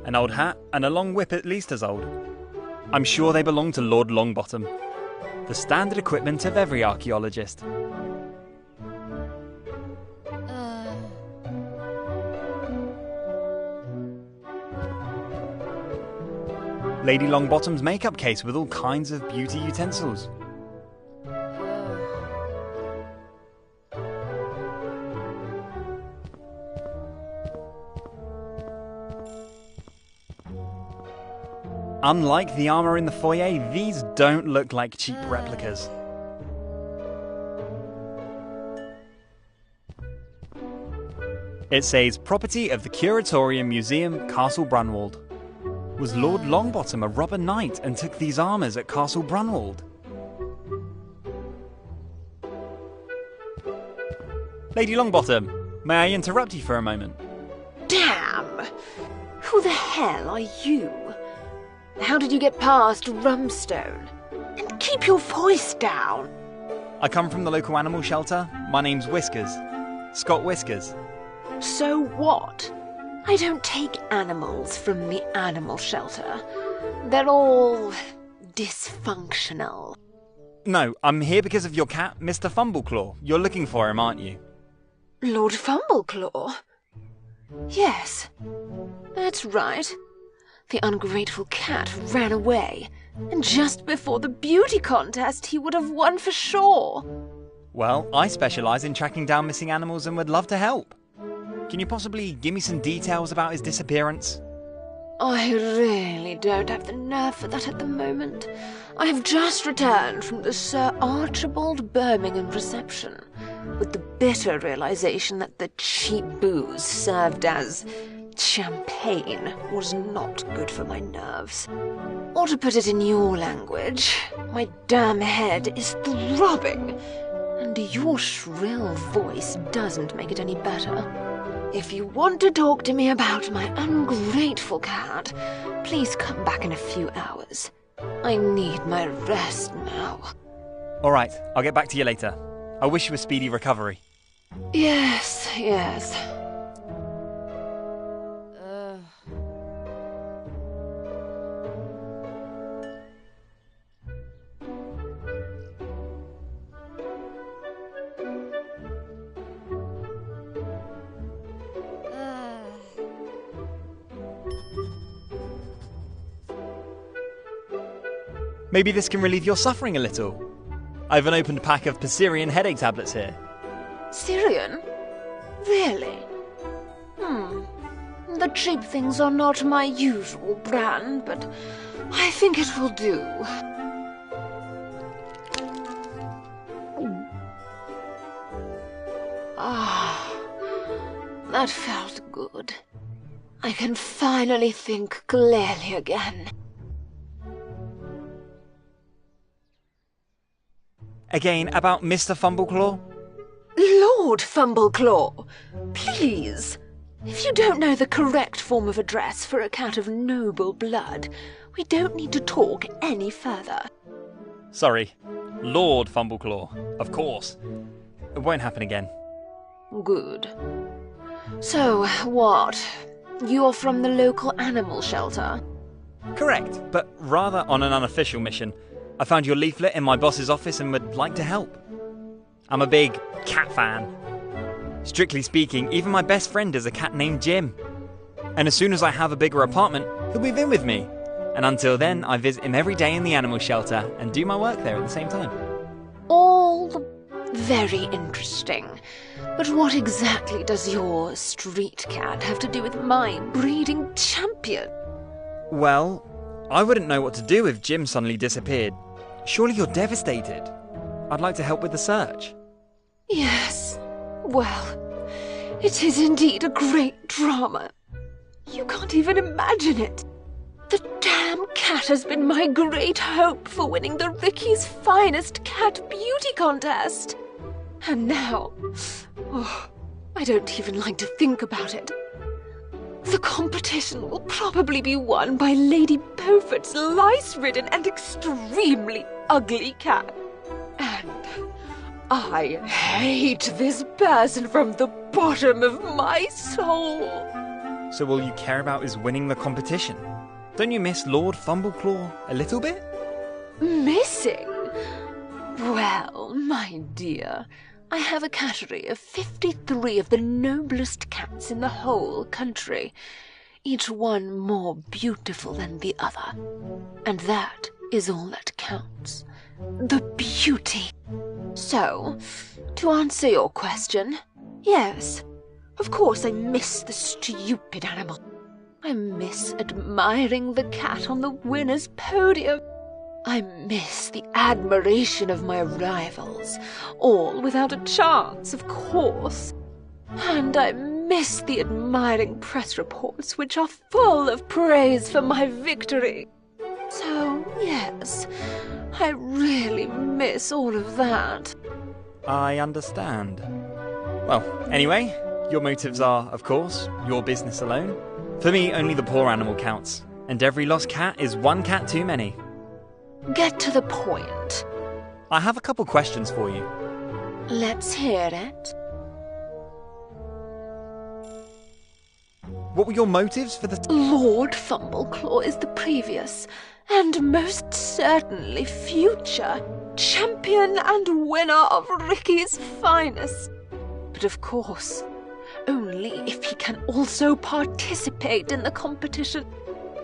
An old hat and a long whip at least as old. I'm sure they belong to Lord Longbottom. The standard equipment of every archaeologist. Lady Longbottom's makeup case with all kinds of beauty utensils. Unlike the armour in the foyer, these don't look like cheap replicas. It says, property of the Curatorium Museum, Castle Brunwald. Was Lord Longbottom a robber knight and took these armours at Castle Brunwald? Lady Longbottom, may I interrupt you for a moment? Damn! Who the hell are you? How did you get past Rumstone? And keep your voice down. I come from the local animal shelter. My name's Whiskers. Scott Whiskers. So what? I don't take animals from the animal shelter. They're all dysfunctional. No, I'm here because of your cat, Mr. Fumbleclaw. You're looking for him, aren't you? Lord Fumbleclaw? Yes, that's right. The ungrateful cat ran away, and just before the beauty contest he would have won for sure. Well, I specialise in tracking down missing animals and would love to help. Can you possibly give me some details about his disappearance? I really don't have the nerve for that at the moment. I have just returned from the Sir Archibald Birmingham reception, with the bitter realization that the cheap booze served as champagne was not good for my nerves. Or to put it in your language, my damn head is throbbing, and your shrill voice doesn't make it any better. If you want to talk to me about my ungrateful cat, please come back in a few hours. I need my rest now. All right, I'll get back to you later. I wish you a speedy recovery. Yes. Maybe this can relieve your suffering a little. I have an opened pack of Pessarian headache tablets here. Syrian? Really? The cheap things are not my usual brand, but I think it will do. That felt good. I can finally think clearly again. Again, about Mr. Fumbleclaw? Lord Fumbleclaw, please. If you don't know the correct form of address for a cat of noble blood, we don't need to talk any further. Sorry, Lord Fumbleclaw, of course. It won't happen again. Good. So, what? You're from the local animal shelter? Correct, but rather on an unofficial mission. I found your leaflet in my boss's office and would like to help. I'm a big cat fan. Strictly speaking, even my best friend is a cat named Jim. And as soon as I have a bigger apartment, he'll move in with me. And until then, I visit him every day in the animal shelter and do my work there at the same time. All very interesting. But what exactly does your street cat have to do with my breeding champion? Well, I wouldn't know what to do if Jim suddenly disappeared. Surely you're devastated. I'd like to help with the search. Yes. Well, it is indeed a great drama. You can't even imagine it. The damn cat has been my great hope for winning the Ricky's Finest Cat Beauty Contest. And now, I don't even like to think about it. The competition will probably be won by Lady Beaufort's lice-ridden and extremely ugly cat. And I hate this person from the bottom of my soul. So all you care about is winning the competition? Don't you miss Lord Fumbleclaw a little bit? Missing? Well, my dear, I have a cattery of 53 of the noblest cats in the whole country, each one more beautiful than the other. And that is all that counts. The beauty. So, to answer your question, yes, of course I miss the stupid animal. I miss admiring the cat on the winner's podium. I miss the admiration of my rivals, all without a chance, of course. And I miss the admiring press reports which are full of praise for my victory. So, yes, I really miss all of that. I understand. Well, anyway, your motives are, of course, your business alone. For me, only the poor animal counts, and every lost cat is one cat too many. Get to the point. I have a couple questions for you. Let's hear it. What were your motives for the... Lord Fumbleclaw is the previous, and most certainly future, champion and winner of Ricky's finest. But of course, only if he can also participate in the competition.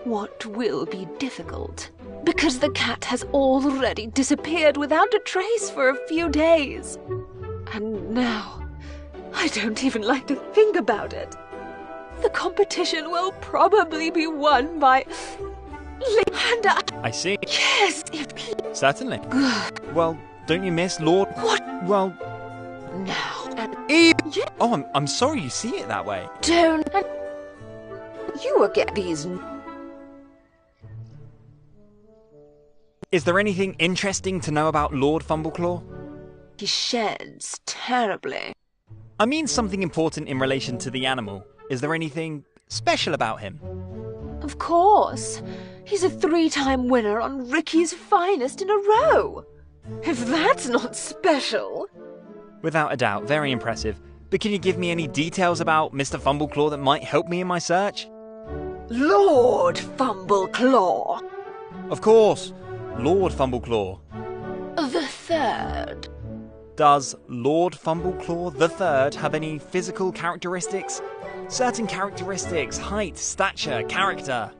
What will be difficult, because the cat has already disappeared without a trace for a few days. And now, I don't even like to think about it. The competition will probably be won by... And I see. Yes, Certainly. Well, don't you miss Lord... What? Well... Now. Yeah. Oh, I'm sorry you see it that way. Don't... You will get these... Is there anything interesting to know about Lord Fumbleclaw? He sheds terribly. I mean something important in relation to the animal. Is there anything special about him? Of course. He's a 3-time winner on Ricky's finest in a row. If that's not special. Without a doubt, very impressive. But can you give me any details about Mr. Fumbleclaw that might help me in my search? Lord Fumbleclaw. Of course, Lord Fumbleclaw. The third. Does Lord Fumbleclaw III have any physical characteristics? Certain characteristics, height, stature, character.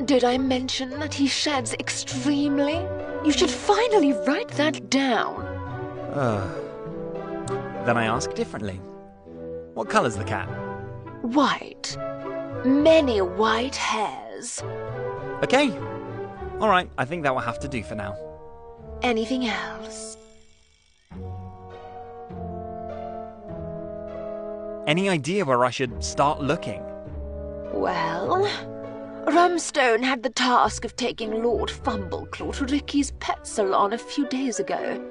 Did I mention that he sheds extremely? You should finally write that down. Then I ask differently. What colour's the cat? White. Many white hairs. Okay. Alright, I think that will have to do for now. Anything else? Any idea where I should start looking? Well, Rumstone had the task of taking Lord Fumbleclaw to Ricky's pet salon a few days ago.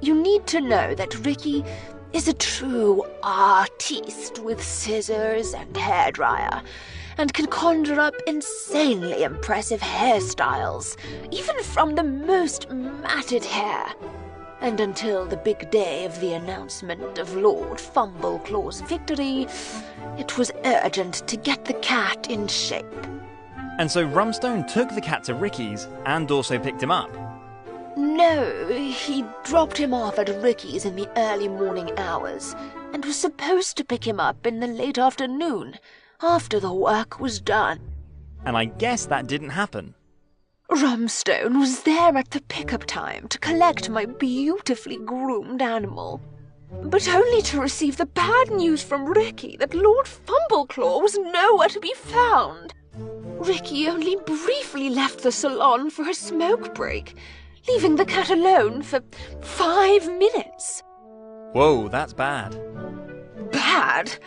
You need to know that Ricky is a true artiste with scissors and hairdryer, and can conjure up insanely impressive hairstyles, even from the most matted hair. And until the big day of the announcement of Lord Fumbleclaw's victory, it was urgent to get the cat in shape. And so Rumstone took the cat to Ricky's and also picked him up? No, he dropped him off at Ricky's in the early morning hours, and was supposed to pick him up in the late afternoon, after the work was done. And I guess that didn't happen. Rumstone was there at the pickup time to collect my beautifully groomed animal, but only to receive the bad news from Ricky that Lord Fumbleclaw was nowhere to be found. Ricky only briefly left the salon for a smoke break, leaving the cat alone for 5 minutes. Whoa, that's bad. Bad?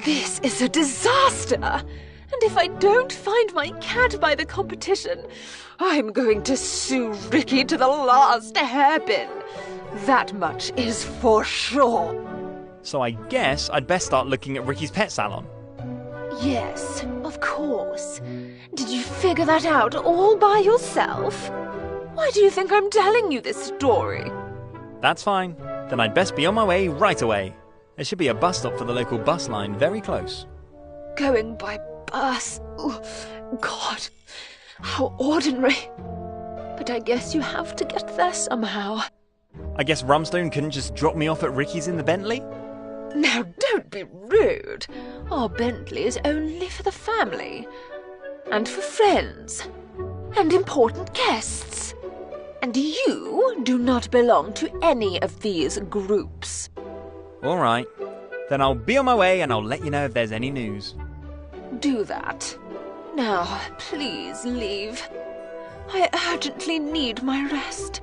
This is a disaster! And if I don't find my cat by the competition, I'm going to sue Ricky to the last hairpin. That much is for sure. So I guess I'd best start looking at Ricky's pet salon. Yes, of course. Did you figure that out all by yourself? Why do you think I'm telling you this story? That's fine. Then I'd best be on my way right away. There should be a bus stop for the local bus line very close. Going by bus? Ooh, God, how ordinary. But I guess you have to get there somehow. I guess Rumstone couldn't just drop me off at Ricky's in the Bentley? Now, don't be rude. Our Bentley is only for the family. And for friends. And important guests. And you do not belong to any of these groups. All right. Then I'll be on my way and I'll let you know if there's any news. Do that. Now, please leave. I urgently need my rest.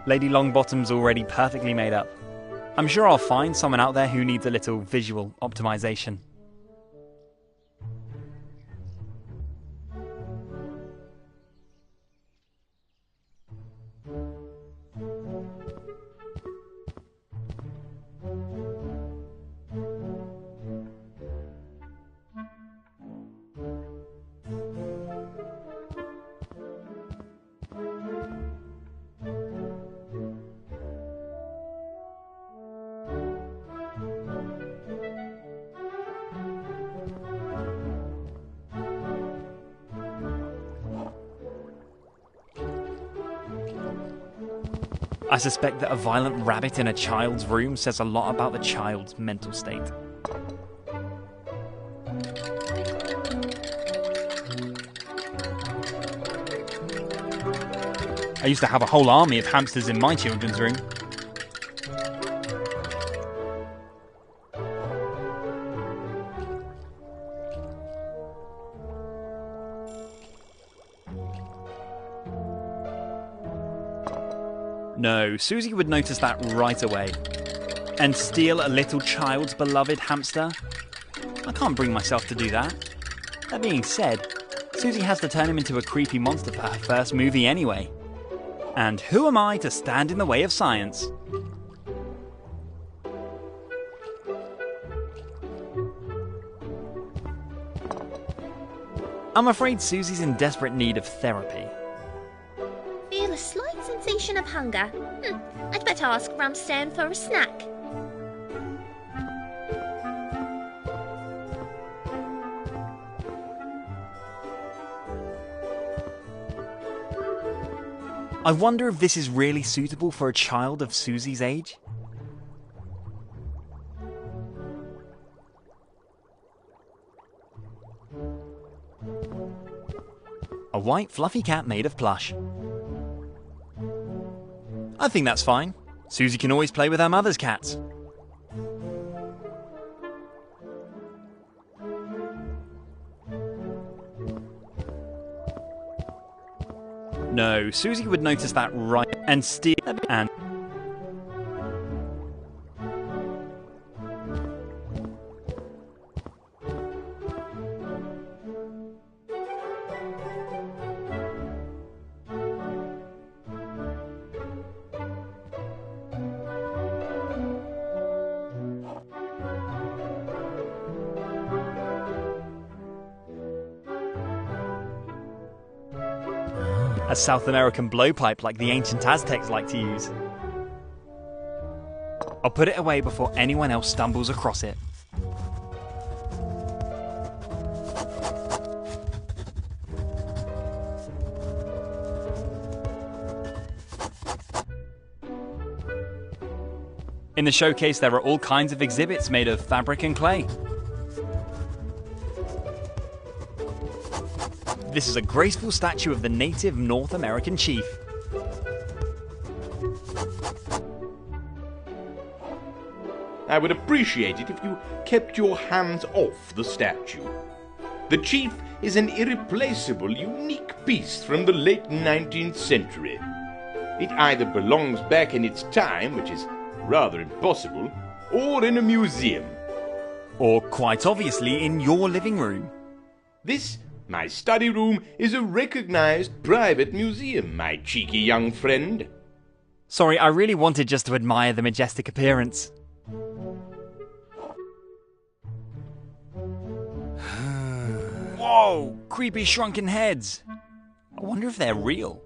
Lady Longbottom's already perfectly made up. I'm sure I'll find someone out there who needs a little visual optimization. I suspect that a violent rabbit in a child's room says a lot about the child's mental state. I used to have a whole army of hamsters in my children's room. No, Susie would notice that right away. And steal a little child's beloved hamster? I can't bring myself to do that. That being said, Susie has to turn him into a creepy monster for her first movie anyway. And who am I to stand in the way of science? I'm afraid Susie's in desperate need of therapy. Feel a slight sensation of hunger. I'd better ask Rumstone for a snack. I wonder if this is really suitable for a child of Susie's age? A white fluffy cat made of plush. I think that's fine. Susie can always play with her mother's cats. No, Susie would notice that right and steal and... A South American blowpipe like the ancient Aztecs like to use. I'll put it away before anyone else stumbles across it. In the showcase there are all kinds of exhibits made of fabric and clay. This is a graceful statue of the native North American chief. I would appreciate it if you kept your hands off the statue. The chief is an irreplaceable, unique piece from the late 19th century. It either belongs back in its time, which is rather impossible, or in a museum. Or quite obviously in your living room. This, my study room, is a recognized private museum, my cheeky young friend. Sorry, I really wanted just to admire the majestic appearance. Whoa! Creepy shrunken heads! I wonder if they're real.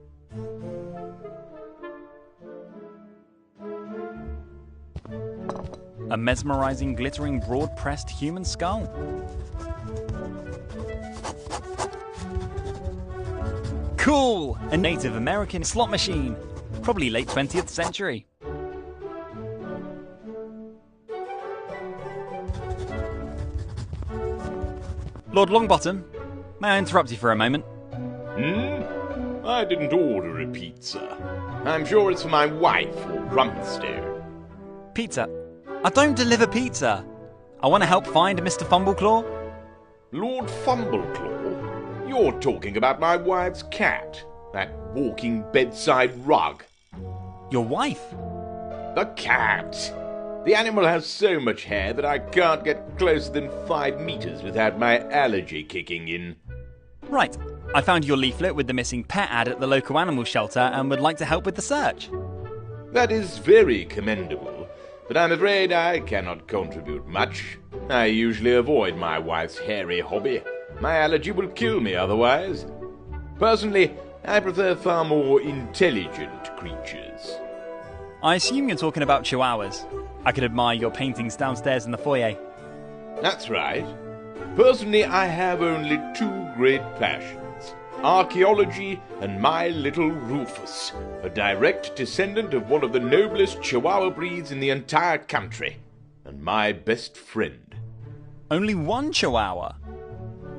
A mesmerizing, glittering, broad-pressed human skull. Cool! A Native American slot machine. Probably late 20th century. Lord Longbottom, may I interrupt you for a moment? I didn't order a pizza. I'm sure it's for my wife or Rumstone. Pizza? I don't deliver pizza. I want to help find Mr. Fumbleclaw. Lord Fumbleclaw? You're talking about my wife's cat, that walking bedside rug. Your wife? The cat. The animal has so much hair that I can't get closer than 5 meters without my allergy kicking in. Right. I found your leaflet with the missing pet ad at the local animal shelter and would like to help with the search. That is very commendable, but I'm afraid I cannot contribute much. I usually avoid my wife's hairy hobby. My allergy will kill me otherwise. Personally, I prefer far more intelligent creatures. I assume you're talking about chihuahuas. I could admire your paintings downstairs in the foyer. That's right. Personally, I have only 2 great passions: archaeology and my little Rufus, a direct descendant of one of the noblest chihuahua breeds in the entire country, and my best friend. Only one chihuahua?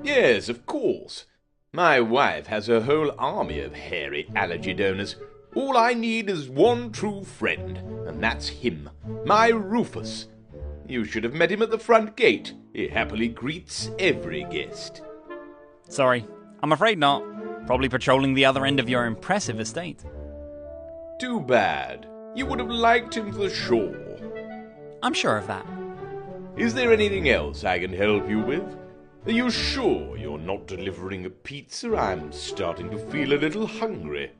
Yes, of course. My wife has a whole army of hairy allergy donors. All I need is one true friend, and that's him, my Rufus. You should have met him at the front gate. He happily greets every guest. Sorry, I'm afraid not. Probably patrolling the other end of your impressive estate. Too bad. You would have liked him for sure. I'm sure of that. Is there anything else I can help you with? Are you sure you're not delivering a pizza? I'm starting to feel a little hungry.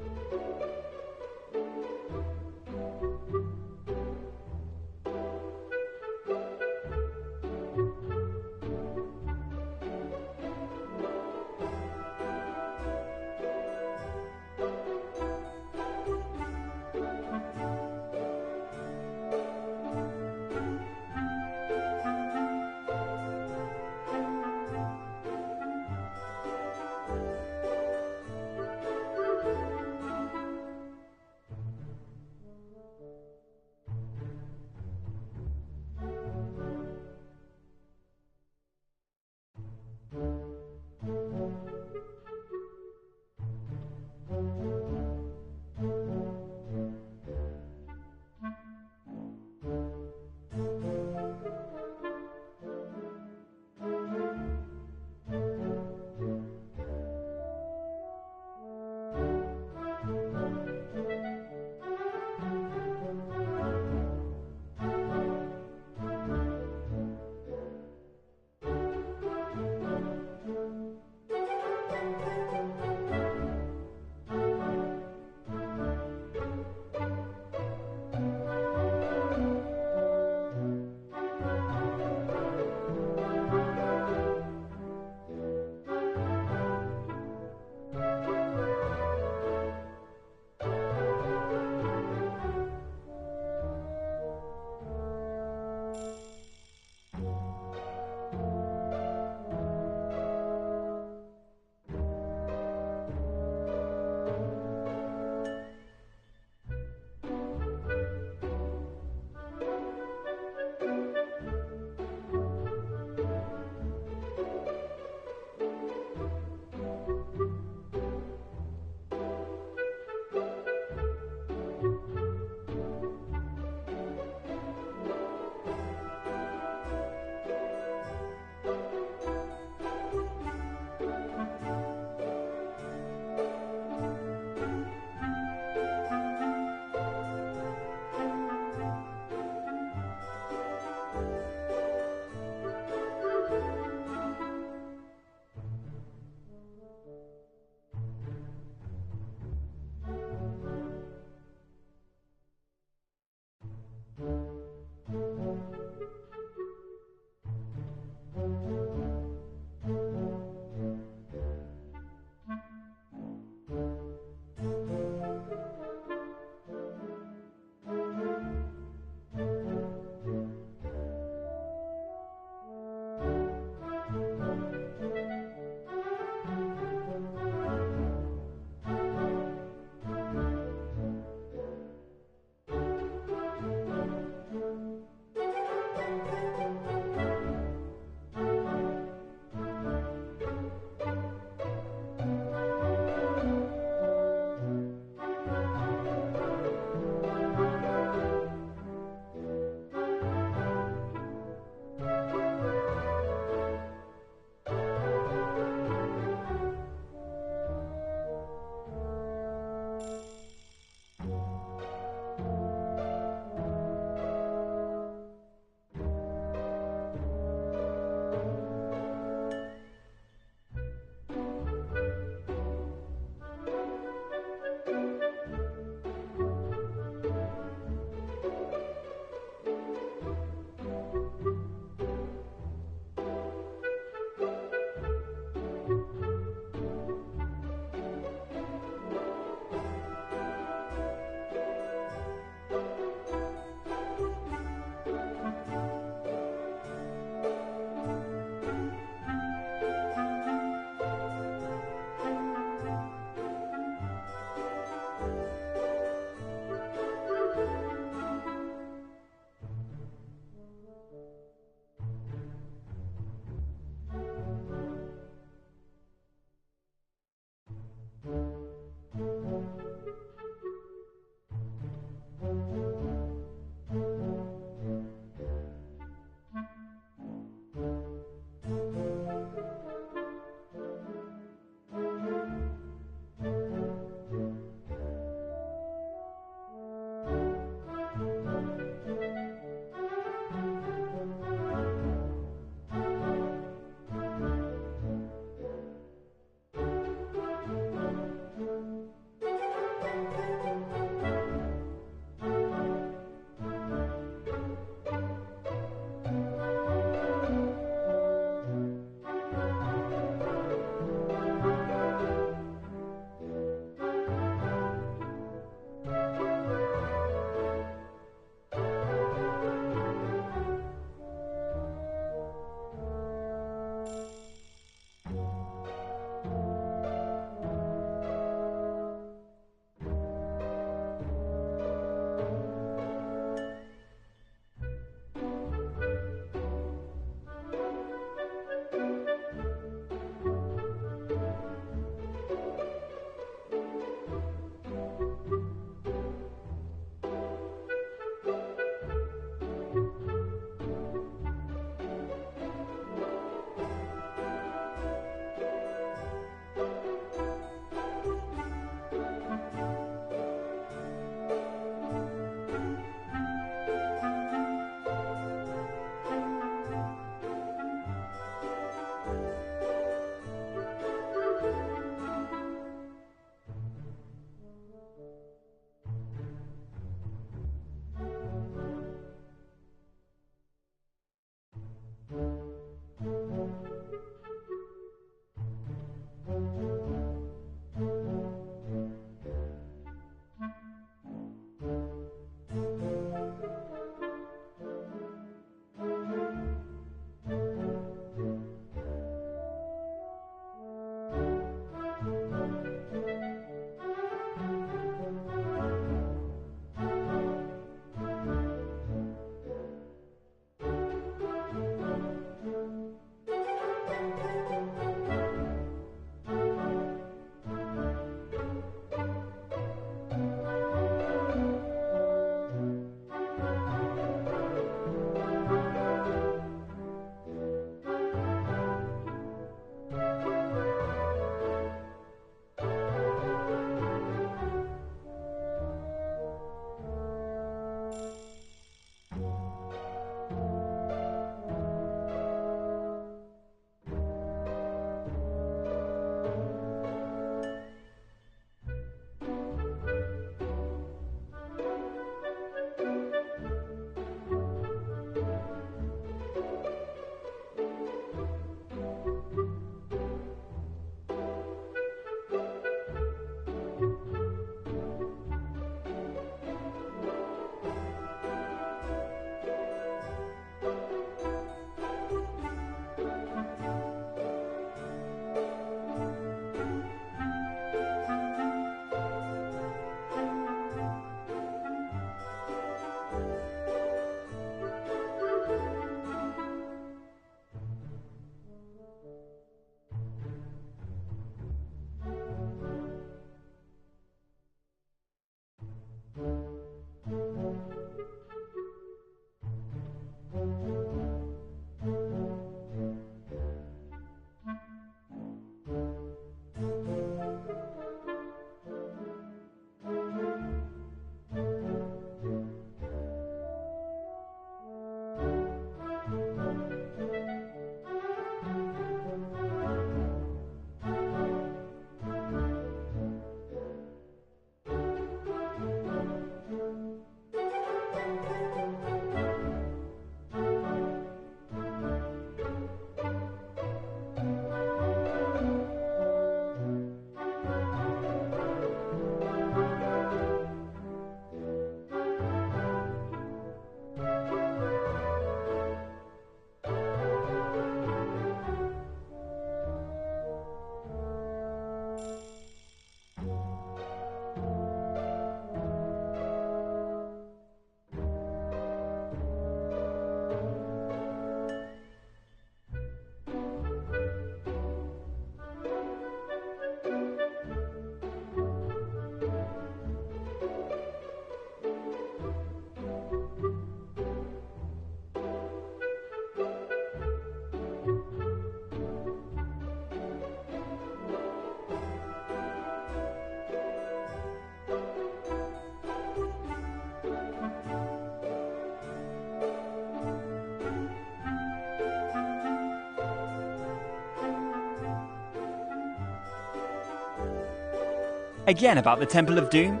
Again, about the Temple of Doom?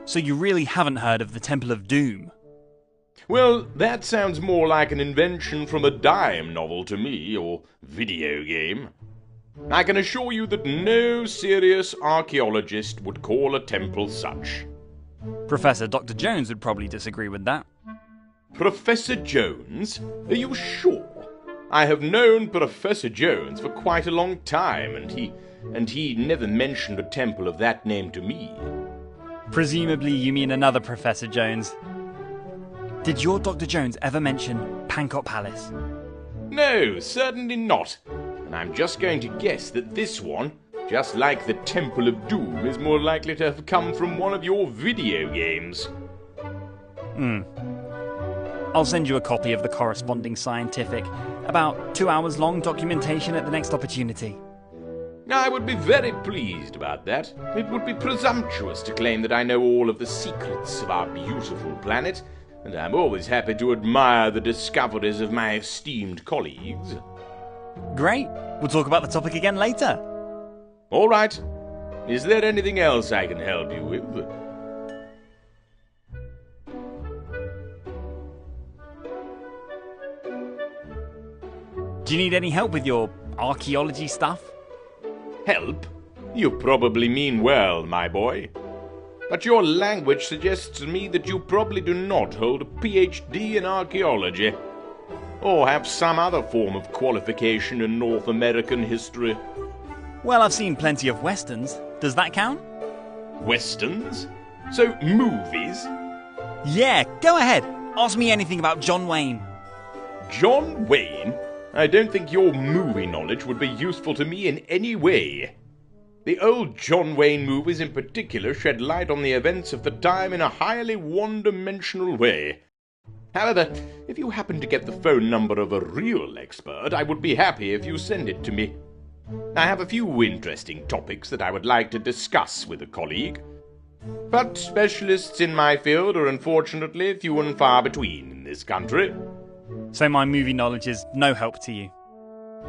So you really haven't heard of the Temple of Doom? Well, that sounds more like an invention from a dime novel to me, or video game. I can assure you that no serious archaeologist would call a temple such. Professor Dr. Jones would probably disagree with that. Professor Jones? Are you sure? I have known Professor Jones for quite a long time, and he never mentioned a temple of that name to me. Presumably you mean another Professor Jones. Did your Dr. Jones ever mention Pancot Palace? No, certainly not. And I'm just going to guess that this one, just like the Temple of Doom, is more likely to have come from one of your video games. I'll send you a copy of the corresponding scientific, about 2 hours long documentation at the next opportunity. I would be very pleased about that. It would be presumptuous to claim that I know all of the secrets of our beautiful planet, and I'm always happy to admire the discoveries of my esteemed colleagues. Great. We'll talk about the topic again later. All right. Is there anything else I can help you with? Do you need any help with your archaeology stuff? Help? You probably mean well, my boy. But your language suggests to me that you probably do not hold a PhD in archaeology, or have some other form of qualification in North American history. Well, I've seen plenty of westerns. Does that count? Westerns? So, movies? Yeah, go ahead. Ask me anything about John Wayne. John Wayne? I don't think your movie knowledge would be useful to me in any way. The old John Wayne movies in particular shed light on the events of the time in a highly one-dimensional way. However, if you happen to get the phone number of a real expert, I would be happy if you send it to me. I have a few interesting topics that I would like to discuss with a colleague. But specialists in my field are unfortunately few and far between in this country. So my movie knowledge is no help to you?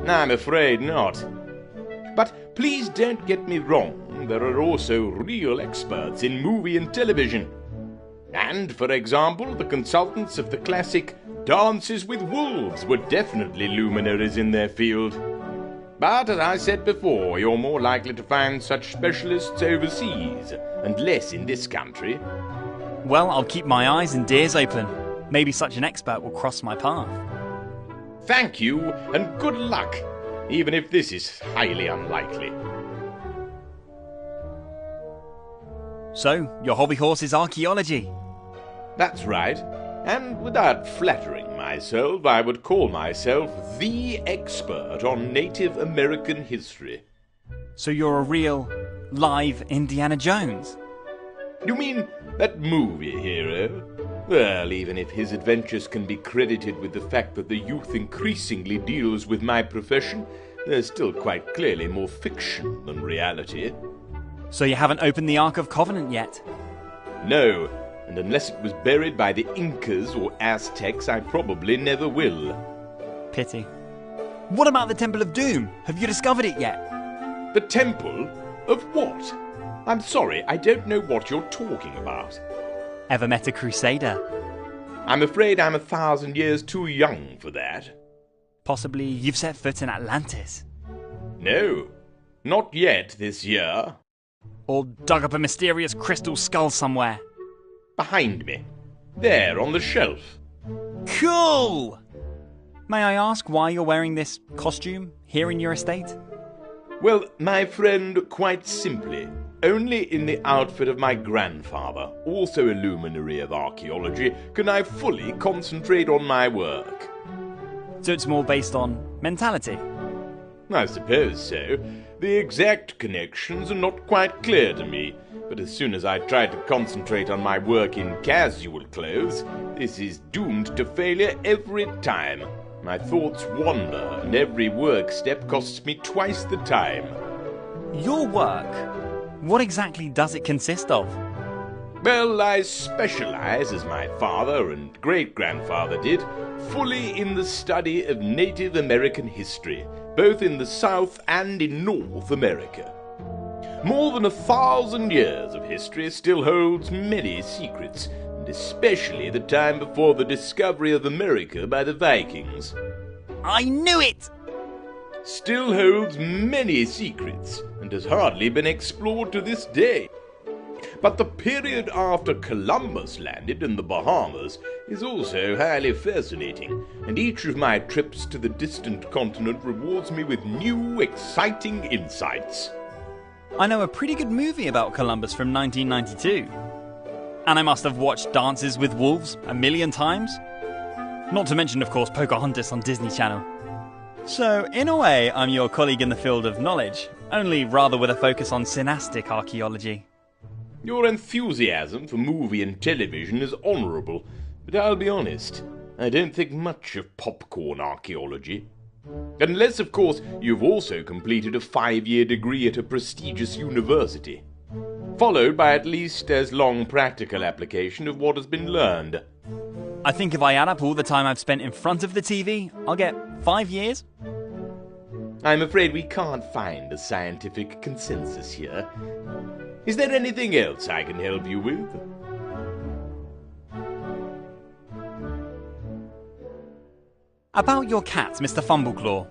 I'm afraid not. But please don't get me wrong, there are also real experts in movie and television. And, for example, the consultants of the classic Dances with Wolves were definitely luminaries in their field. But, as I said before, you're more likely to find such specialists overseas, and less in this country. Well, I'll keep my eyes and ears open. Maybe such an expert will cross my path. Thank you, and good luck, even if this is highly unlikely. So, your hobby horse is archaeology? That's right, and without flattering myself, I would call myself the expert on Native American history. So you're a real, live Indiana Jones? You mean that movie hero? Well, even if his adventures can be credited with the fact that the youth increasingly deals with my profession, there's still quite clearly more fiction than reality. So you haven't opened the Ark of Covenant yet? No, and unless it was buried by the Incas or Aztecs, I probably never will. Pity. What about the Temple of Doom? Have you discovered it yet? The temple? Of what? I'm sorry, I don't know what you're talking about. Ever met a crusader? I'm afraid I'm 1,000 years too young for that. Possibly you've set foot in Atlantis? No, not yet this year. Or dug up a mysterious crystal skull somewhere? Behind me. There, on the shelf. Cool! May I ask why you're wearing this costume here in your estate? Well, my friend, quite simply, only in the outfit of my grandfather, also a luminary of archaeology, can I fully concentrate on my work. So it's more based on mentality? I suppose so. The exact connections are not quite clear to me, but as soon as I try to concentrate on my work in casual clothes, this is doomed to failure every time. My thoughts wander, and every work step costs me twice the time. Your work? What exactly does it consist of? Well, I specialize, as my father and great-grandfather did, fully in the study of Native American history, both in the South and in North America. more than 1,000 years of history still holds many secrets, and especially the time before the discovery of America by the Vikings. I knew it! Still holds many secrets, and has hardly been explored to this day. But the period after Columbus landed in the Bahamas is also highly fascinating, and each of my trips to the distant continent rewards me with new, exciting insights. I know a pretty good movie about Columbus from 1992. And I must have watched Dances with Wolves 1,000,000 times. Not to mention, of course, Pocahontas on Disney Channel. So, in a way, I'm your colleague in the field of knowledge, only rather with a focus on synastic archaeology. Your enthusiasm for movie and television is honourable, but I'll be honest, I don't think much of popcorn archaeology. Unless, of course, you've also completed a 5-year degree at a prestigious university, followed by at least as long practical application of what has been learned. I think if I add up all the time I've spent in front of the TV, I'll get 5 years. I'm afraid we can't find a scientific consensus here. Is there anything else I can help you with? About your cat, Mr. Fumbleclaw.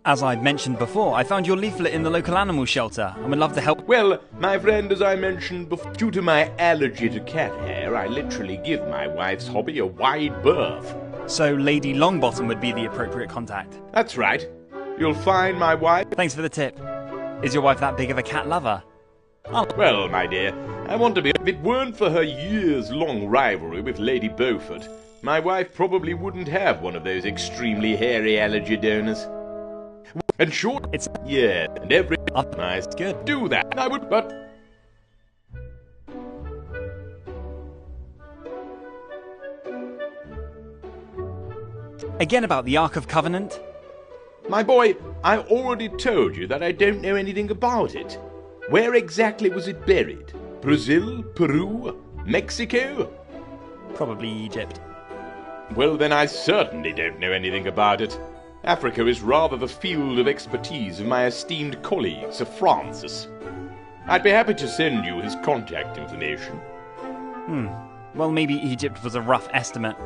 As I've mentioned before, I found your leaflet in the local animal shelter and would love to help. Well, my friend, as I mentioned before, due to my allergy to cat hair, I literally give my wife's hobby a wide berth. So Lady Longbottom would be the appropriate contact. That's right. You'll find my wife... Thanks for the tip. Is your wife that big of a cat lover? Well, my dear, I want to be... If it weren't for her years-long rivalry with Lady Beaufort, my wife probably wouldn't have one of those extremely hairy allergy donors. And short... It's... Yeah, and every... Nice. Good. Do that. I would... But... Again about the Ark of Covenant. My boy, I already told you that I don't know anything about it. Where exactly was it buried? Brazil? Peru? Mexico? Probably Egypt. Well, then I certainly don't know anything about it. Africa is rather the field of expertise of my esteemed colleague, Sir Francis. I'd be happy to send you his contact information. Well, maybe Egypt was a rough estimate.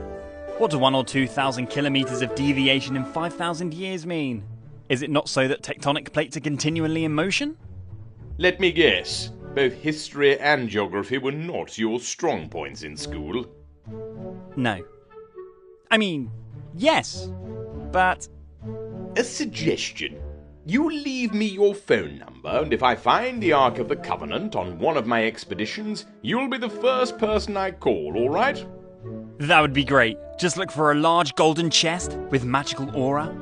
What do 1,000 or 2,000 kilometres of deviation in 5,000 years mean? Is it not so that tectonic plates are continually in motion? Let me guess. Both history and geography were not your strong points in school. No. I mean, yes, but... A suggestion. You leave me your phone number, and if I find the Ark of the Covenant on one of my expeditions, you'll be the first person I call, all right? That would be great. Just look for a large golden chest with magical aura.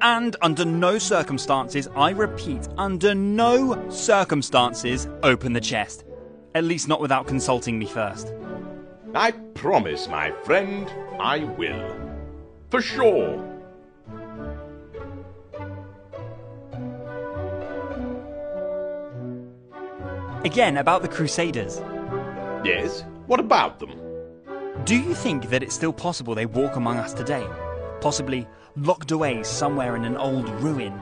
And under no circumstances, I repeat, under no circumstances, open the chest. At least not without consulting me first. I promise, my friend, I will. For sure. Again, about the Crusaders. Yes? What about them? Do you think that it's still possible they walk among us today? Possibly locked away somewhere in an old ruin?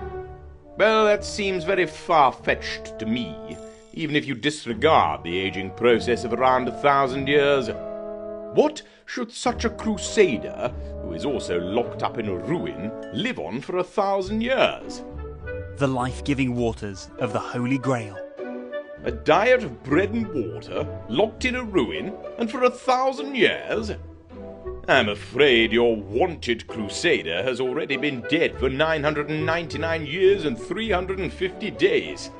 Well, that seems very far-fetched to me, even if you disregard the aging process of around 1,000 years. What should such a crusader, who is also locked up in a ruin, live on for 1,000 years? The life-giving waters of the Holy Grail. A diet of bread and water, locked in a ruin, and for 1,000 years? I'm afraid your wanted crusader has already been dead for 999 years and 350 days.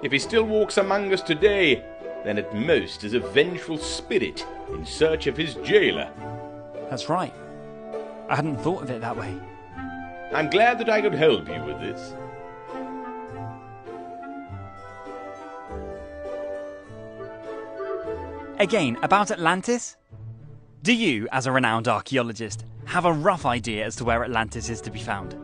If he still walks among us today, then at most is a vengeful spirit in search of his jailer. That's right. I hadn't thought of it that way. I'm glad that I could help you with this. Again, about Atlantis? Do you, as a renowned archaeologist, have a rough idea as to where Atlantis is to be found?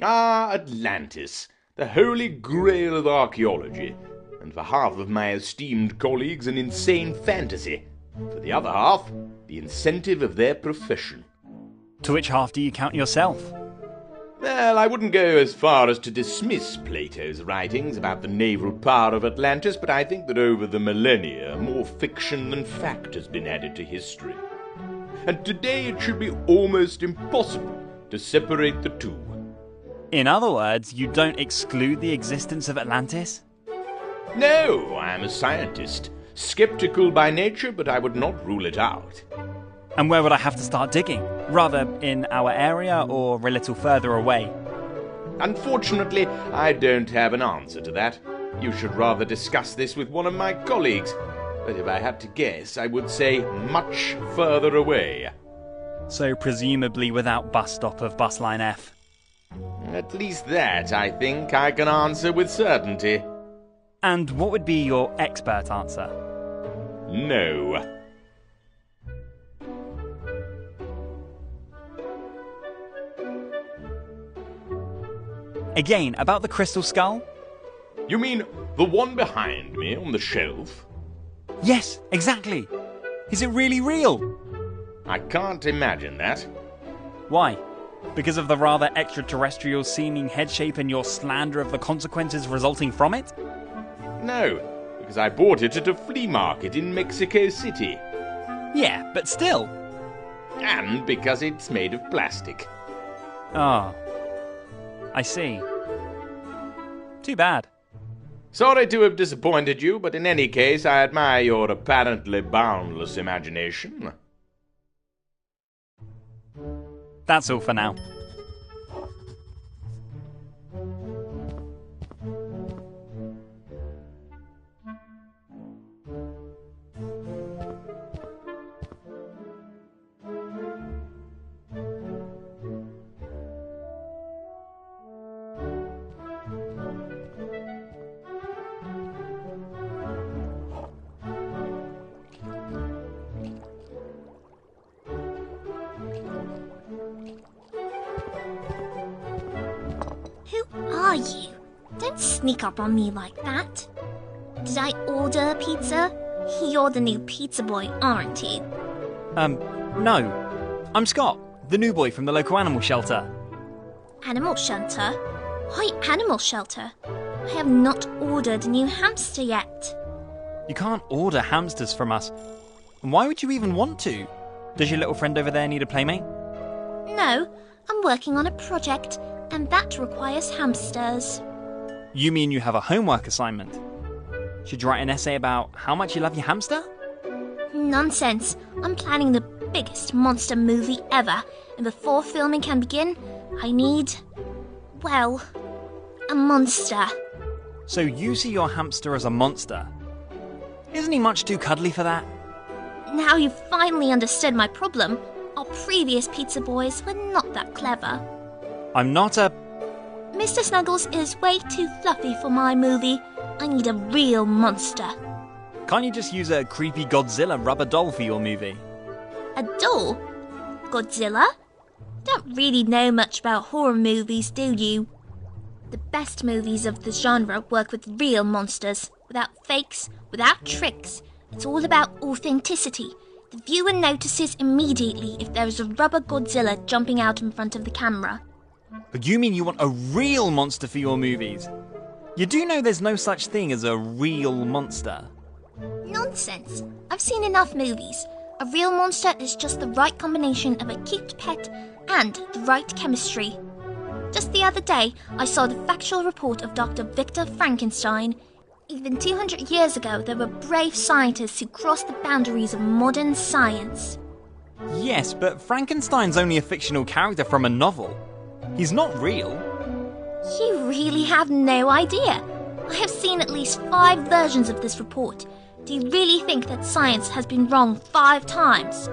Ah, Atlantis, the holy grail of archaeology, and for half of my esteemed colleagues an insane fantasy, for the other half, the incentive of their profession. To which half do you count yourself? Well, I wouldn't go as far as to dismiss Plato's writings about the naval power of Atlantis, but I think that over the millennia, more fiction than fact has been added to history. And today it should be almost impossible to separate the two. In other words, you don't exclude the existence of Atlantis? No, I am a scientist. Skeptical by nature, but I would not rule it out. And where would I have to start digging? Rather, in our area or a little further away? Unfortunately, I don't have an answer to that. You should rather discuss this with one of my colleagues. But if I had to guess, I would say much further away. So presumably without bus stop of bus line F. At least that, I think, I can answer with certainty. And what would be your expert answer? No. Again, about the crystal skull? You mean the one behind me on the shelf? Yes, exactly. Is it really real? I can't imagine that. Why? Because of the rather extraterrestrial seeming head shape and your slander of the consequences resulting from it? No, because I bought it at a flea market in Mexico City. Yeah, but still. And because it's made of plastic. Oh. I see. Too bad. Sorry to have disappointed you, but in any case, I admire your apparently boundless imagination. That's all for now. Who are you? Don't sneak up on me like that. Did I order a pizza? You're the new pizza boy, aren't you? No. I'm Scott, the new boy from the local animal shelter. Animal shelter? Why animal shelter? I have not ordered a new hamster yet. You can't order hamsters from us. And why would you even want to? Does your little friend over there need a playmate? No, I'm working on a project, and that requires hamsters. You mean you have a homework assignment? Should you write an essay about how much you love your hamster? Nonsense. I'm planning the biggest monster movie ever, and before filming can begin, I need, well, a monster. So you see your hamster as a monster? Isn't he much too cuddly for that? Now you've finally understood my problem. Our previous pizza boys were not that clever. I'm not a... Mr. Snuggles is way too fluffy for my movie. I need a real monster. Can't you just use a creepy Godzilla rubber doll for your movie? A doll? Godzilla? Don't really know much about horror movies, do you? The best movies of the genre work with real monsters, without fakes, without tricks. It's all about authenticity. The viewer notices immediately if there is a rubber Godzilla jumping out in front of the camera. But you mean you want a real monster for your movies? You do know there's no such thing as a real monster. Nonsense. I've seen enough movies. A real monster is just the right combination of a cute pet and the right chemistry. Just the other day, I saw the factual report of Dr. Victor Frankenstein. Even 200 years ago, there were brave scientists who crossed the boundaries of modern science. Yes, but Frankenstein's only a fictional character from a novel. He's not real. You really have no idea. I have seen at least 5 versions of this report. Do you really think that science has been wrong 5 times?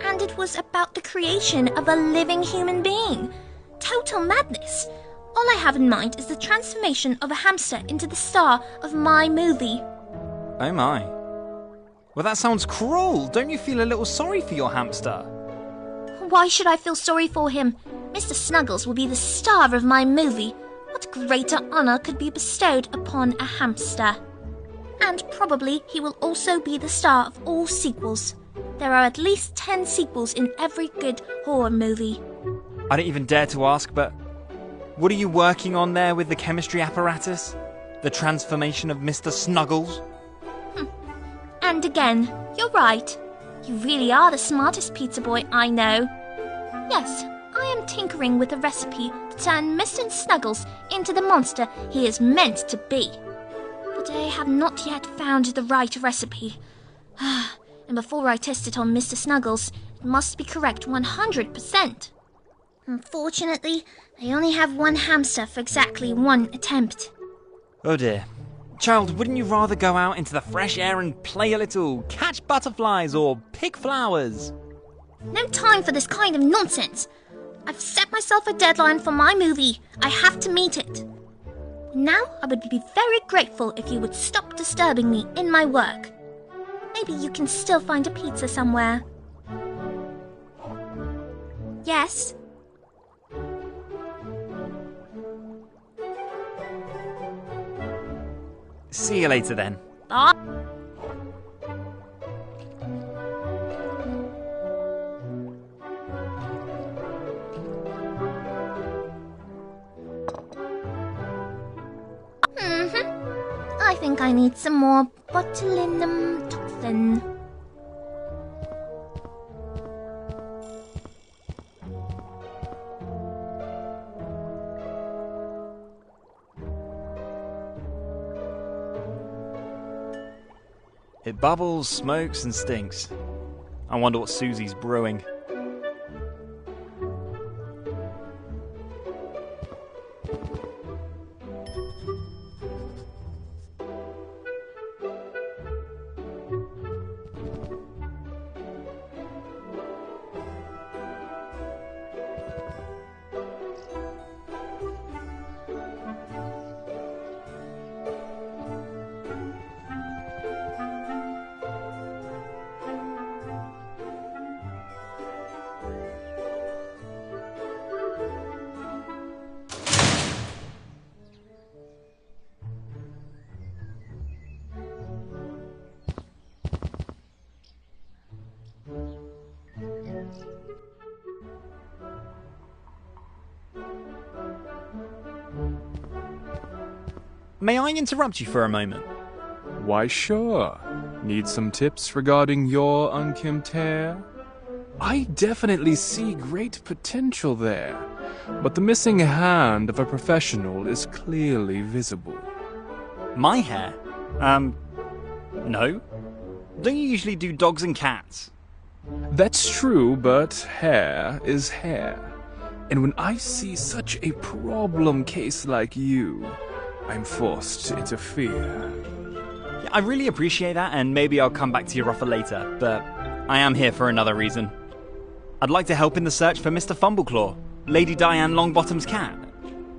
And it was about the creation of a living human being. Total madness. All I have in mind is the transformation of a hamster into the star of my movie. Oh my. Well, that sounds cruel. Don't you feel a little sorry for your hamster? Why should I feel sorry for him? Mr. Snuggles will be the star of my movie. What greater honour could be bestowed upon a hamster? And probably he will also be the star of all sequels. There are at least 10 sequels in every good horror movie. I don't even dare to ask, but What are you working on there with the chemistry apparatus? The transformation of Mr. Snuggles? And again, you're right. You really are the smartest pizza boy I know. Yes, I am tinkering with a recipe to turn Mr. Snuggles into the monster he is meant to be. But I have not yet found the right recipe. And before I test it on Mr. Snuggles, it must be correct 100%. Unfortunately, I only have one hamster for exactly one attempt. Oh dear. Child, wouldn't you rather go out into the fresh air and play a little, catch butterflies or pick flowers? No time for this kind of nonsense. I've set myself a deadline for my movie. I have to meet it. Now, I would be very grateful if you would stop disturbing me in my work. Maybe you can still find a pizza somewhere. Yes? See you later then. Ah. I think I need some more botulinum toxin. It bubbles, smokes, and stinks. I wonder what Susie's brewing. May I interrupt you for a moment? Why, sure. Need some tips regarding your unkempt hair? I definitely see great potential there, but the missing hand of a professional is clearly visible. My hair? No. Don't you usually do dogs and cats? That's true, but hair is hair. And when I see such a problem case like you, I'm forced to interfere. Yeah, I really appreciate that, and maybe I'll come back to your offer later, but I am here for another reason. I'd like to help in the search for Mr. Fumbleclaw, Lady Diane Longbottom's cat.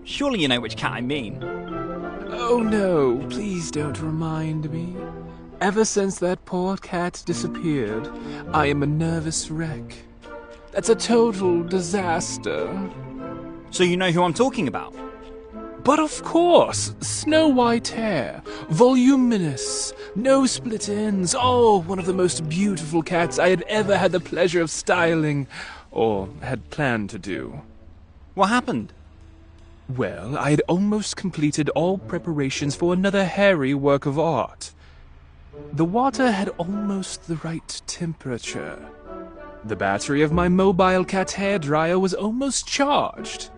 Surely you know which cat I mean. Oh no, please don't remind me. Ever since that poor cat disappeared, I am a nervous wreck. That's a total disaster. So you know who I'm talking about? But of course, snow white hair, voluminous, no split ends, oh, one of the most beautiful cats I had ever had the pleasure of styling, or had planned to do. What happened? Well, I had almost completed all preparations for another hairy work of art. The water had almost the right temperature. The battery of my mobile cat hairdryer was almost charged.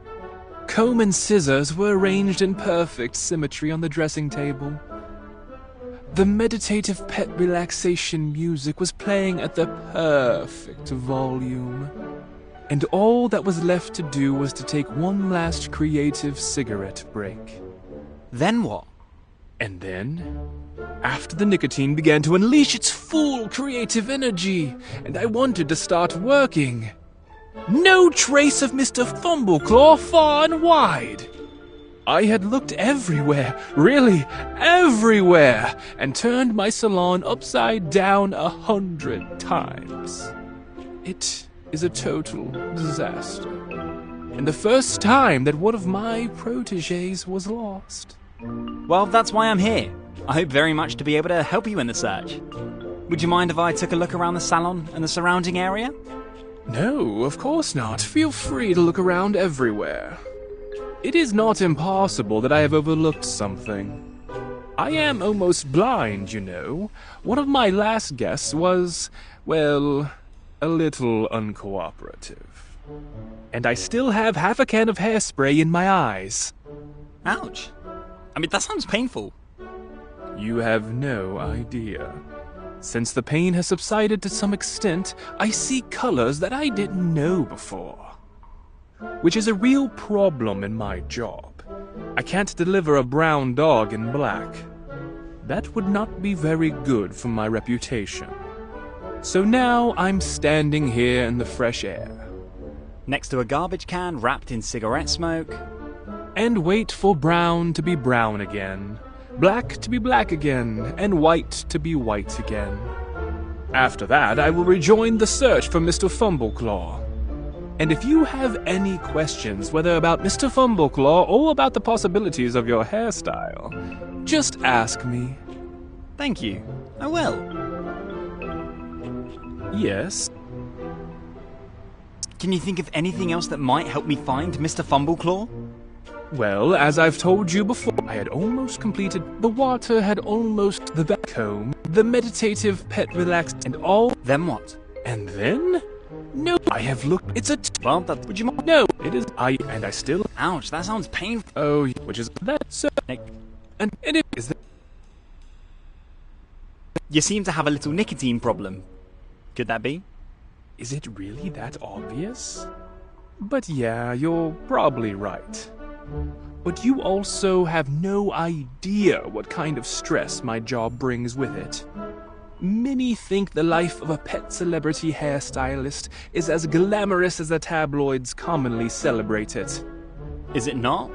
Comb and scissors were arranged in perfect symmetry on the dressing table. The meditative pet relaxation music was playing at the perfect volume. And all that was left to do was to take one last creative cigarette break. Then what? And then, after the nicotine began to unleash its full creative energy, and I wanted to start working, no trace of Mr. Fumbleclaw far and wide. I had looked everywhere, really everywhere, and turned my salon upside down 100 times. It is a total disaster, and the first time that one of my protégés was lost. Well, that's why I'm here. I hope very much to be able to help you in the search. Would you mind if I took a look around the salon and the surrounding area? No, of course not. Feel free to look around everywhere. It is not impossible that I have overlooked something. I am almost blind, you know. One of my last guests was, well, a little uncooperative. And I still have half a can of hairspray in my eyes. Ouch. I mean, that sounds painful. You have no idea. Since the pain has subsided to some extent, I see colors that I didn't know before. Which is a real problem in my job. I can't deliver a brown dog in black. That would not be very good for my reputation. So now I'm standing here in the fresh air. Next to a garbage can wrapped in cigarette smoke. And wait for brown to be brown again, black to be black again, and white to be white again. After that, I will rejoin the search for Mr. Fumbleclaw. And if you have any questions, whether about Mr. Fumbleclaw or about the possibilities of your hairstyle, just ask me. Thank you. I will. Yes? Can you think of anything else that might help me find Mr. Fumbleclaw? Well, as I've told you before, I had almost completed the water, had almost the backcomb, the meditative pet relax, and all. Then what? And then? No, I have looked. It's a. Well, that would you mind? No, it is. I still. Ouch, that sounds painful. Oh, which is that, sir? And it is that. You seem to have a little nicotine problem. Could that be? Is it really that obvious? But yeah, you're probably right. But you also have no idea what kind of stress my job brings with it. Many think the life of a pet celebrity hairstylist is as glamorous as the tabloids commonly celebrate it. Is it not?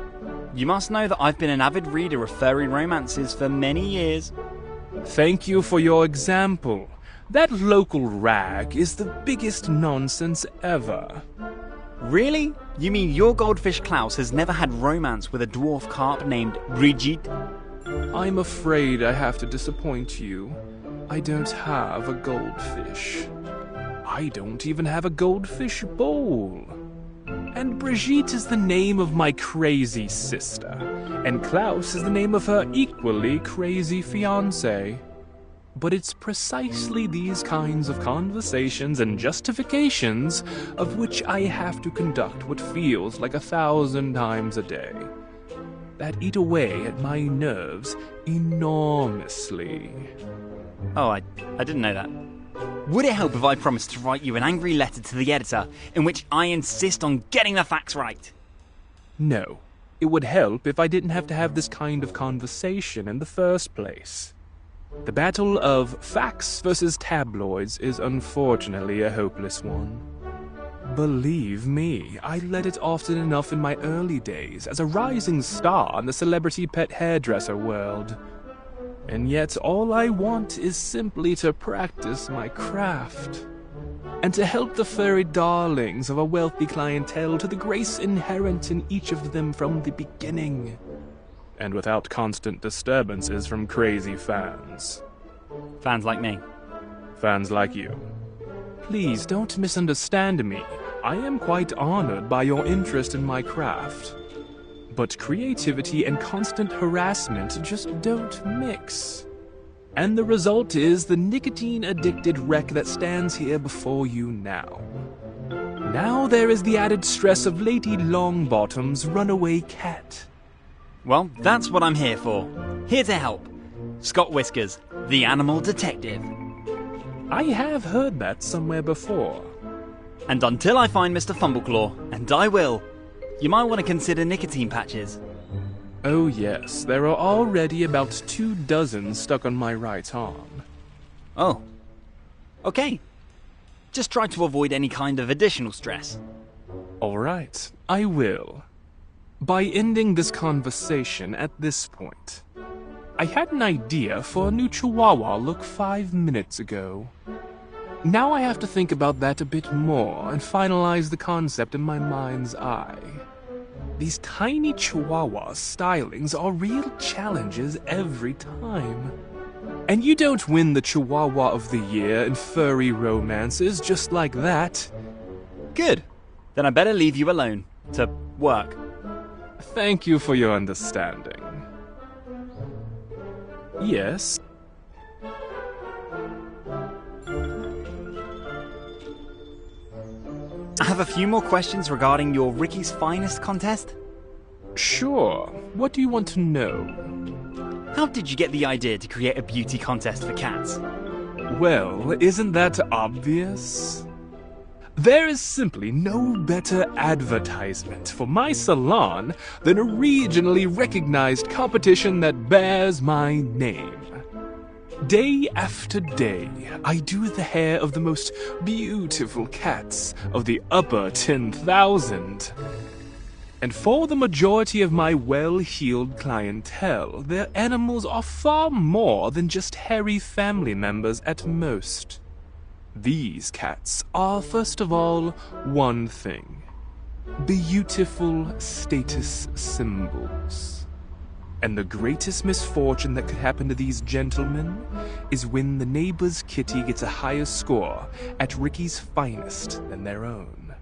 You must know that I've been an avid reader of furry romances for many years. Thank you for your example. That local rag is the biggest nonsense ever. Really? You mean your goldfish Klaus has never had romance with a dwarf carp named Brigitte? I'm afraid I have to disappoint you. I don't have a goldfish. I don't even have a goldfish bowl. And Brigitte is the name of my crazy sister, and Klaus is the name of her equally crazy fiancé. But it's precisely these kinds of conversations and justifications of which I have to conduct what feels like 1,000 times a day, that eat away at my nerves enormously. Oh, I didn't know that. Would it help if I promised to write you an angry letter to the editor in which I insist on getting the facts right? No. It would help if I didn't have to have this kind of conversation in the first place. The battle of facts versus tabloids is unfortunately a hopeless one. Believe me, I led it often enough in my early days as a rising star in the celebrity pet hairdresser world. And yet all I want is simply to practice my craft, and to help the furry darlings of a wealthy clientele to the grace inherent in each of them from the beginning, and without constant disturbances from crazy fans. Fans like me. Fans like you. Please don't misunderstand me. I am quite honored by your interest in my craft. But creativity and constant harassment just don't mix. And the result is the nicotine-addicted wreck that stands here before you now. Now there is the added stress of Lady Longbottom's runaway cat. Well, that's what I'm here for. Here to help. Scott Whiskers, the animal detective. I have heard that somewhere before. And until I find Mr. Fumbleclaw, and I will, you might want to consider nicotine patches. Oh yes, there are already about 24 stuck on my right arm. Oh. Okay. Just try to avoid any kind of additional stress. Alright, I will. By ending this conversation at this point, I had an idea for a new Chihuahua look 5 minutes ago. Now I have to think about that a bit more and finalize the concept in my mind's eye. These tiny Chihuahua stylings are real challenges every time. And you don't win the Chihuahua of the Year in furry romances just like that. Good. Then I better leave you alone to work. Thank you for your understanding. Yes? I have a few more questions regarding your Ricky's Finest contest. Sure. What do you want to know? How did you get the idea to create a beauty contest for cats? Well, isn't that obvious? There is simply no better advertisement for my salon than a regionally recognized competition that bears my name. Day after day, I do the hair of the most beautiful cats of the upper 10,000. And for the majority of my well-heeled clientele, their animals are far more than just hairy family members at most. These cats are, first of all, one thing: beautiful status symbols. And the greatest misfortune that could happen to these gentlemen is when the neighbor's kitty gets a higher score at Ricky's Finest than their own.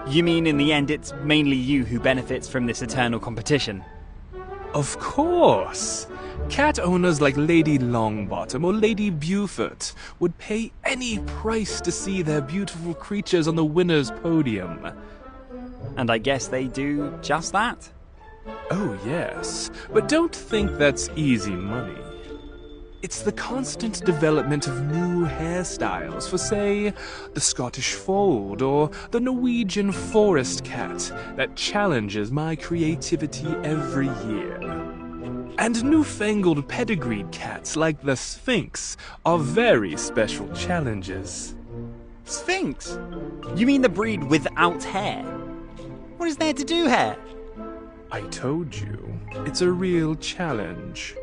You mean in the end it's mainly you who benefits from this eternal competition? Of course! Cat owners like Lady Longbottom or Lady Beaufort would pay any price to see their beautiful creatures on the winner's podium. And I guess they do just that? Oh yes, but don't think that's easy money. It's the constant development of new hairstyles for, say, the Scottish Fold or the Norwegian Forest Cat that challenges my creativity every year. And newfangled pedigreed cats like the Sphinx are very special challenges. Sphinx? You mean the breed without hair? What is there to do here? I told you, it's a real challenge.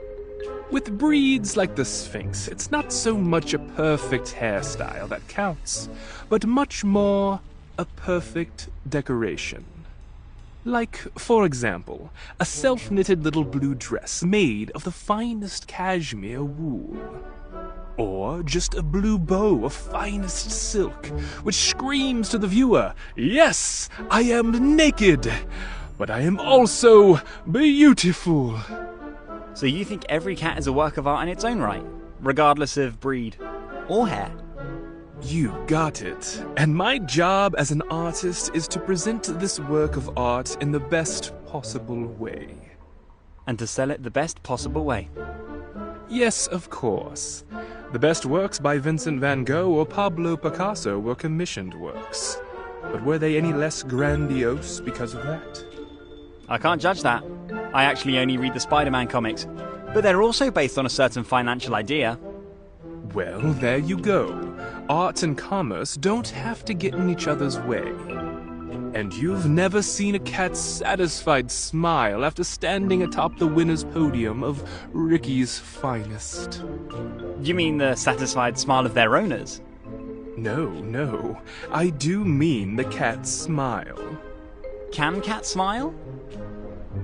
With breeds like the Sphinx, it's not so much a perfect hairstyle that counts, but much more a perfect decoration. Like, for example, a self-knitted little blue dress made of the finest cashmere wool. Or just a blue bow of finest silk, which screams to the viewer, "Yes, I am naked, but I am also beautiful." So you think every cat is a work of art in its own right, regardless of breed or hair? You got it. And my job as an artist is to present this work of art in the best possible way. And to sell it the best possible way. Yes, of course. The best works by Vincent van Gogh or Pablo Picasso were commissioned works. But were they any less grandiose because of that? I can't judge that. I actually only read the Spider-Man comics. But they're also based on a certain financial idea. Well, there you go. Art and commerce don't have to get in each other's way. And you've never seen a cat's satisfied smile after standing atop the winner's podium of Ricky's Finest. You mean the satisfied smile of their owners? No. I do mean the cat's smile. Can cats smile?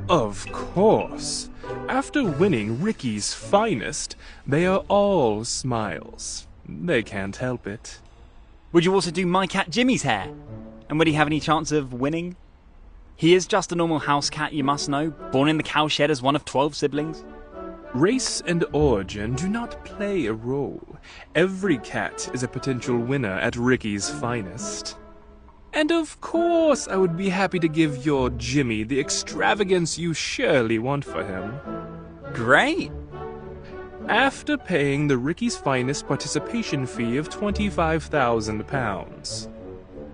Of course. After winning Ricky's Finest, they are all smiles. They can't help it. Would you also do my cat Jimmy's hair? And would he have any chance of winning? He is just a normal house cat, you must know, born in the cowshed as one of 12 siblings. Race and origin do not play a role. Every cat is a potential winner at Ricky's Finest. And of course I would be happy to give your Jimmy the extravagance you surely want for him. Great! After paying the Ricky's Finest participation fee of £25,000.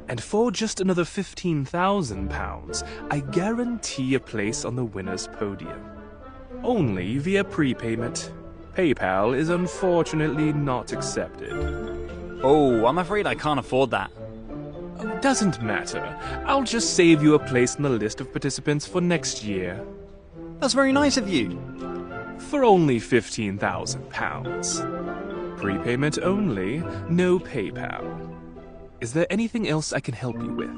And for just another £15,000, I guarantee a place on the winner's podium. Only via prepayment. PayPal is unfortunately not accepted. Oh, I'm afraid I can't afford that. Doesn't matter. I'll just save you a place on the list of participants for next year. That's very nice of you. For only £15,000. Prepayment only, no PayPal. Is there anything else I can help you with?